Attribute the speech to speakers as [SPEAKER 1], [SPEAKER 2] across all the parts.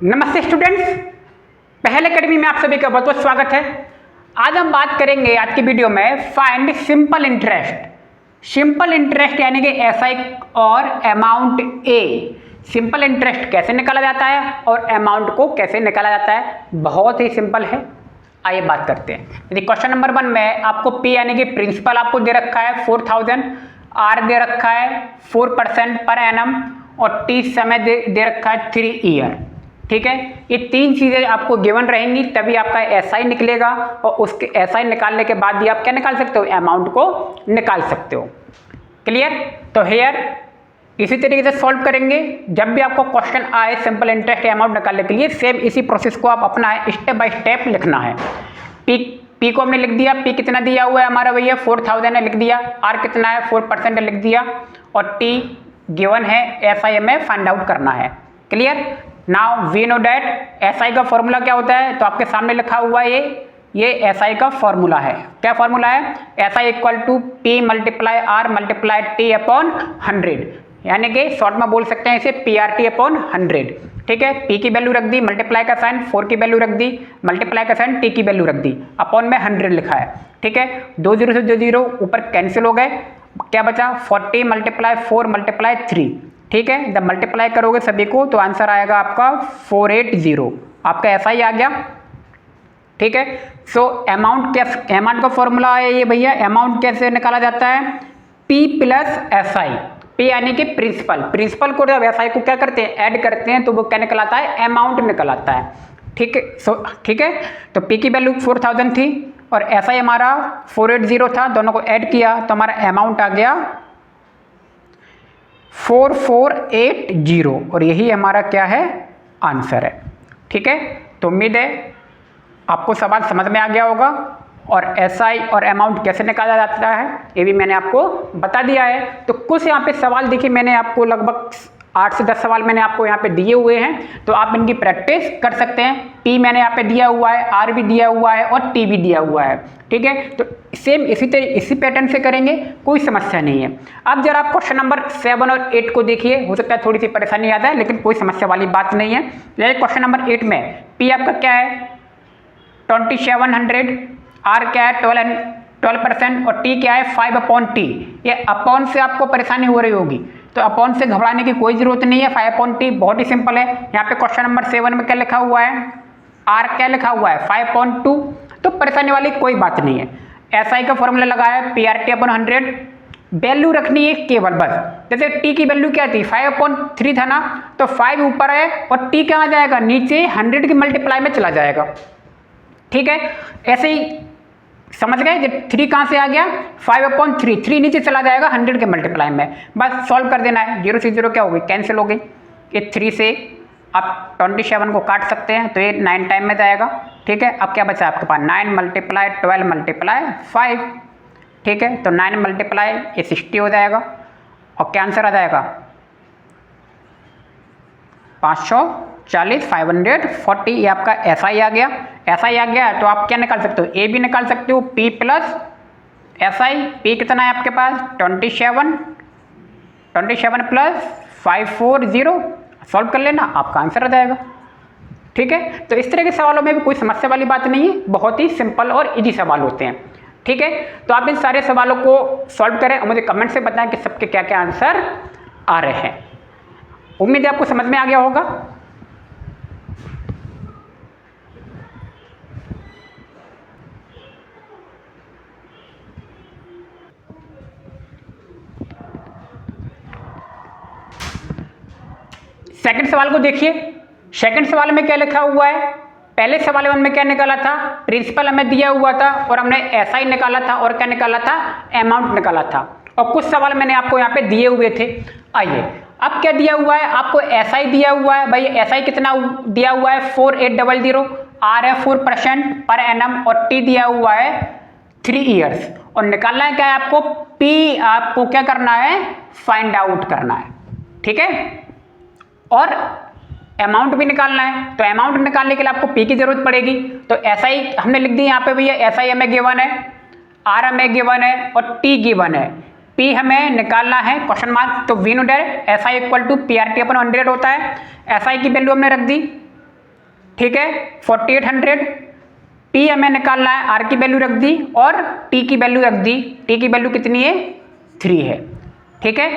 [SPEAKER 1] नमस्ते स्टूडेंट्स, पहल एकेडमी में आप सभी का बहुत बहुत स्वागत है। आज हम बात करेंगे आज की वीडियो में find simple interest. Simple interest यानी कि एसआई और अमाउंट ए। सिंपल इंटरेस्ट कैसे निकाला जाता है और अमाउंट को कैसे निकाला जाता है, बहुत ही सिंपल है। आइए बात करते हैं। यदि क्वेश्चन नंबर 1 में आपको पी यानी कि प्रिंसिपल आपको दे रखा है 4000, आर दे रखा है 4% पर एनम और टी समय दे रखा है 3 ईयर। ठीक है, ये तीन चीज़ें आपको गिवन रहेंगी तभी आपका एसआई निकलेगा और उसके एसआई निकालने के बाद ही आप क्या निकाल सकते हो, अमाउंट को निकाल सकते हो। क्लियर? तो हेयर इसी तरीके से सॉल्व करेंगे। जब भी आपको क्वेश्चन आए सिंपल इंटरेस्ट अमाउंट निकालने के लिए, सेम इसी प्रोसेस को आप अपना स्टेप बाय स्टेप लिखना है। पी को हमने लिख दिया, पी कितना दिया हुआ है हमारा भैया 4000 है, लिख दिया। आर कितना है 4% लिख दिया और टी गिवन है, एसआई में फाइंड आउट करना है। Clear? Now we know that SI का फॉर्मूला क्या होता है, तो आपके सामने लिखा हुआ है ये एसआई का फॉर्मूला है। क्या फॉर्मूला है? SI equal to P multiply R multiply T upon 100, यानी कि शॉर्ट में बोल सकते हैं इसे पीआरटी अपॉन 100। ठीक है, पी की वैल्यू रख दी, मल्टीप्लाई का साइन, 4 की वैल्यू रख दी, मल्टीप्लाई का साइन, टी की वैल्यू रख दी, अपॉन में 100 लिखा है। ठीक है, 2 0 से 2 0 ऊपर कैंसिल हो गए, क्या बचा 40 मल्टीप्लाई 4 मल्टीप्लाई 3। ठीक है, जब मल्टीप्लाई करोगे सभी को तो आंसर आएगा आपका 480, आपका एसआई आ गया। ठीक है, सो अमाउंट का फॉर्मूला है ये भैया। अमाउंट कैसे निकाला जाता है? P plus SI. पी यानी कि प्रिंसिपल को जब एसआई को क्या करते हैं, ऐड करते हैं, तो वो क्या निकल आता है, अमाउंट निकल आता है। ठीक है, ठीक है, तो पी की वैल्यू 4000 थी और एसआई हमारा 480 था, दोनों को ऐड किया तो हमारा अमाउंट आ गया 4480 और यही हमारा क्या है, आंसर है। ठीक है, तो उम्मीद है आपको सवाल समझ में आ गया होगा और एसआई और अमाउंट कैसे निकाला जाता है ये भी मैंने आपको बता दिया है। तो कुछ यहाँ पे सवाल देखिए, मैंने आपको लगभग 8 से 10 सवाल मैंने आपको यहाँ पे दिए हुए हैं, तो आप इनकी प्रैक्टिस कर सकते हैं। पी मैंने यहाँ पे दिया हुआ है, आर भी दिया हुआ है और टी भी दिया हुआ है। ठीक है, तो सेम इसी पैटर्न से करेंगे, कोई समस्या नहीं है। अब जरा आप क्वेश्चन नंबर 7 और 8 को देखिए, हो सकता है थोड़ी सी परेशानी आ जाए लेकिन कोई समस्या वाली बात नहीं है। क्वेश्चन नंबर 8 में पी आपका क्या है 2700, आर क्या है 12% और टी क्या है 5/T। ये अपॉन से आपको परेशानी हो रही होगी, तो अपॉन से घबराने की कोई जरूरत नहीं है। 5/T बहुत ही सिंपल है। यहाँ पे क्वेश्चन नंबर 7 में क्या लिखा हुआ है, आर क्या लिखा हुआ है 5/2, तो परेशानी वाली कोई बात नहीं है। एसआई का फॉर्मूला लगाया पीआरटी अपॉन 100, वैल्यू रखनी है केवल बस। जैसे टी की वैल्यू क्या थी 5/3 था ना, तो 5 ऊपर है और टी कहाँ जाएगा, नीचे 100 की मल्टीप्लाई में चला जाएगा। ठीक है, ऐसे ही समझ गए, जब 3 कहाँ से आ गया 5/3, 3 नीचे चला जाएगा 100 के मल्टीप्लाई में, बस सॉल्व कर देना है। 0 से 0 क्या हो गई, कैंसिल हो गई। ये 3 से आप 27 को काट सकते हैं तो ये 9 टाइम में जाएगा। ठीक है, अब क्या बचा आपके पास 9 मल्टीप्लाई 12 मल्टीप्लाई 5। ठीक है, तो 9 मल्टीप्लाई ये 60 हो जाएगा और क्या आंसर आ जाएगा 540, 540। ये आपका एसआई आ गया। एसआई आ गया तो आप क्या निकाल सकते हो, ए भी निकाल सकते हो, पी प्लस एसआई। पी कितना है आपके पास 27 प्लस 540, सॉल्व कर लेना, आपका आंसर आ जाएगा। ठीक है, तो इस तरह के सवालों में भी कोई समस्या वाली बात नहीं है, बहुत ही सिंपल और इजी सवाल होते हैं। ठीक है, तो आप इन सारे सवालों को सॉल्व करें और मुझे कमेंट से बताएं कि सबके क्या क्या आंसर आ रहे हैं। उम्मीद है आपको समझ में आ गया होगा। सेकंड सवाल को देखिए। सेकंड सवाल में क्या लिखा हुआ है, पहले सवाल में क्या निकाला था, प्रिंसिपल हमें दिया हुआ था और हमने एसआई निकाला था और क्या निकाला था, अमाउंट निकाला था। और कुछ सवाल मैंने आपको यहाँ पे दिए हुए थे। आइए अब क्या दिया हुआ है, आपको एसआई दिया हुआ है भाई, एसआई कितना दिया हुआ है 4800, आर है 4% पर एनम और टी दिया हुआ है 3 ईयर्स। और निकालना है क्या है आपको, पी आपको क्या करना है, फाइंड आउट करना है। ठीक है, और अमाउंट भी निकालना है, तो अमाउंट निकालने के लिए आपको पी की जरूरत पड़ेगी। तो एसआई हमने लिख दी यहाँ पे भैया, एसआई हमें गिवन है, आर हमें गिवन है और टी गिवन है। पी हमें निकालना है क्वेश्चन मार्क, तो we know that SI equal to PRT upon 100 होता है। एसआई की वैल्यू हमने रख दी ठीक है 4800, पी हमें निकालना है, आर की वैल्यू रख दी और टी की वैल्यू रख दी, टी की वैल्यू कितनी है 3 है, ठीक है।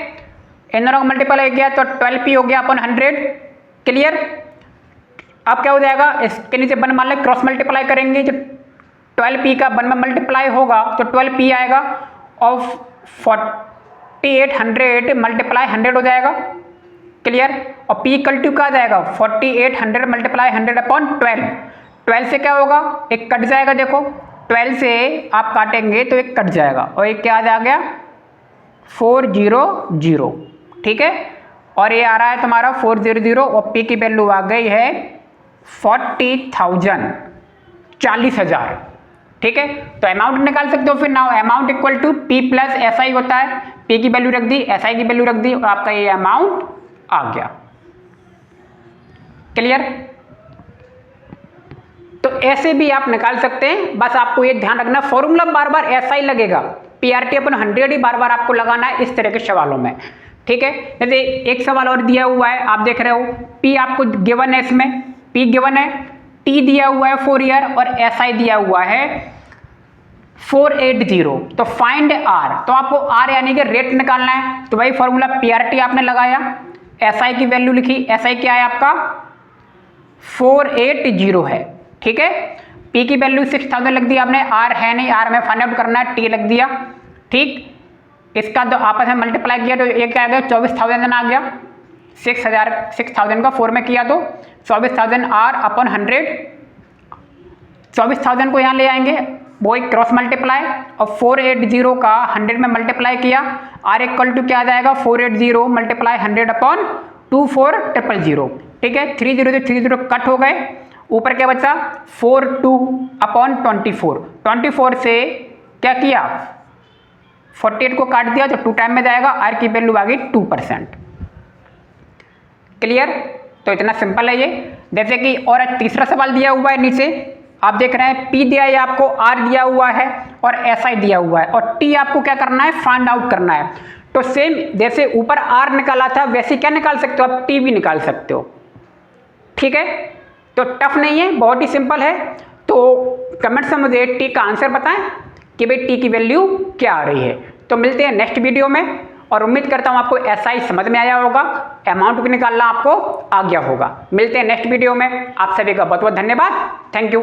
[SPEAKER 1] इन दोनों का मल्टीप्लाई किया तो 12p हो गया अपन 100, क्लियर। अब क्या हो जाएगा, इसके नीचे 1 मान लें, क्रॉस मल्टीप्लाई करेंगे, जो 12p का 1 में मल्टीप्लाई होगा तो 12p आएगा और 4800 मल्टीप्लाई 100 हो जाएगा, क्लियर। और p इक्वल टू क्या आ जाएगा 4800 मल्टीप्लाई 100 अपॉन 12, 12 से क्या होगा, एक कट जाएगा, देखो 12 से आप काटेंगे तो एक कट जाएगा और एक क्या आ गया 400, ठीक है। और ये आ रहा है तुम्हारा 400 और p की वैल्यू आ गई है 40,000, 40,000, ठीक है। तो अमाउंट निकाल सकते हो फिर now, amount equal to p plus SI होता है, p की वैल्यू रख दी, SI की वैल्यू रख दी और आपका ये अमाउंट आ गया, क्लियर। तो ऐसे भी आप निकाल सकते हैं, बस आपको ये ध्यान रखना फॉर्मूला बार बार ऐसा ही लगेगा, PRT अपन 100 ही बार बार आपको लगाना है इस तरह के सवालों में, ठीक है। जैसे एक सवाल और दिया हुआ है, आप देख रहे हो P आपको गिवन है, इसमें P गिवन है, T दिया हुआ है 4 ईयर और SI दिया हुआ है 480, तो फाइंड R, तो आपको R यानी कि रेट निकालना है, तो भाई फॉर्मूला PRT आपने लगाया, SI की वैल्यू लिखी, SI क्या है आपका 480 है, ठीक है। P की वैल्यू 6000 लग दी आपने, R है नहीं, R में फाइंड आउट करना है, T लग दिया, ठीक। इसका तो आपस में मल्टीप्लाई किया तो एक क्या आ गया 24,000 आ गया, 6000 का 4 में किया तो 24,000 R अपॉन 100, 24,000 को यहाँ ले आएंगे, वो एक क्रॉस मल्टीप्लाई और 480 का 100 में मल्टीप्लाई किया, R इक्वल टू क्या आ जाएगा 480 मल्टीप्लाई 100 अपॉन 24000, ठीक है। 30 से 30 कट हो गए, ऊपर क्या बचा 42 अपॉन 24 से क्या किया 48 को काट दिया तो 2 टाइम में जाएगा, आर की वैल्यू आ गई 2%, क्लियर। तो इतना सिंपल है ये। जैसे कि और तीसरा सवाल दिया हुआ है नीचे, आप देख रहे हैं P दिया है आपको, R दिया हुआ है और SI दिया हुआ है और T आपको क्या करना है फाइंड आउट करना है। तो सेम जैसे ऊपर R निकाला था वैसे क्या निकाल सकते हो आप, T भी निकाल सकते हो, ठीक है। तो टफ नहीं है, बहुत ही सिंपल है। तो कमेंट्स में मुझे T का आंसर बताएं कि भाई T की वैल्यू क्या आ रही है। तो मिलते हैं नेक्स्ट वीडियो में और उम्मीद करता हूं आपको SI समझ में आया होगा, अमाउंट भी निकालना आपको आ गया होगा। मिलते हैं नेक्स्ट वीडियो में, आप सभी का बहुत बहुत धन्यवाद, थैंक यू।